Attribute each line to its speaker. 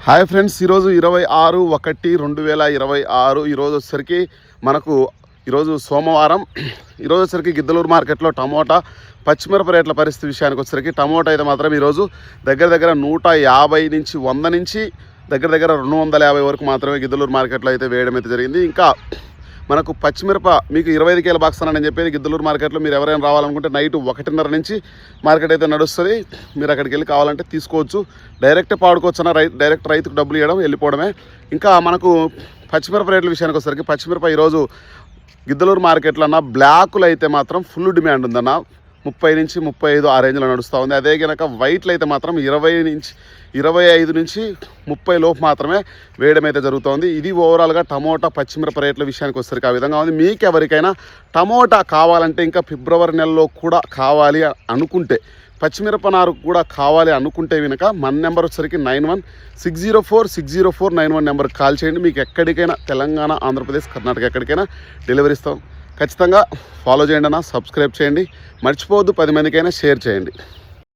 Speaker 1: Hi friends, ఈరోజు 26/1/2026 ఈరోజు వచ్చేసరికి మనకు ఈరోజు సోమవారం. ఈరోజు వచ్చేసరికి గిద్దలూరు మార్కెట్లో టమోటా పచ్చిమిరప రేట్ల పరిస్థితి విషయానికి వచ్చేసరికి టమోటా అయితే మాత్రం ఈరోజు దగ్గర 150 నుంచి 100 నుంచి దగ్గర 250 వరకు మాత్రమే గిద్దలూరు మార్కెట్లో అయితే వేయడం అయితే జరిగింది. ఇంకా మనకు పచ్చిమిరప మీకు 25 కేల బాక్స్ అని చెప్పేది గిద్దలూరు మార్కెట్లో మీరు ఎవరైనా రావాలనుకుంటే నైట్ 1:30 నుంచి మార్కెట్ అయితే నడుస్తుంది. మీరు అక్కడికి వెళ్ళి కావాలంటే తీసుకోవచ్చు, డైరెక్ట్ పాడుకోవచ్చు, డైరెక్ట్ రైతుకు డబ్బులు ఇవ్వడం వెళ్ళిపోవడమే. ఇంకా మనకు పచ్చిమిరప రేట్ల విషయానికి వచ్చేసరికి పచ్చిమిరప ఈరోజు గిద్దలూరు మార్కెట్లో అన్న బ్లాకులు అయితే మాత్రం ఫుల్ డిమాండ్ ఉందన్న. 30 నుంచి 35 ఆ రేంజ్లో నడుస్తూ ఉంది. అదే కనుక వైట్లు అయితే మాత్రం 25 నుంచి 30 లోపు మాత్రమే వేయడం అయితే జరుగుతుంది. ఇది ఓవరాల్గా టమోటా పచ్చిమిరప రేట్ల విషయానికి వచ్చేసరికి ఆ విధంగా ఉంది. మీకు ఎవరికైనా టమోటా కావాలంటే ఇంకా ఫిబ్రవరి నెలలో కూడా కావాలి అనుకుంటే, పచ్చిమిరప నారు కూడా కావాలి అనుకుంటే కనుక మన నెంబర్ వచ్చేసరికి 9160460491 నెంబర్కి కాల్ చేయండి. మీకు ఎక్కడికైనా తెలంగాణ, ఆంధ్రప్రదేశ్, కర్ణాటక ఎక్కడికైనా డెలివరీ ఇస్తాం. ఖచ్చితంగా ఫాలో చేయండి అన్న, సబ్స్క్రైబ్ చేయండి, మర్చిపోవద్దు, 10 మందికైనా షేర్ చేయండి.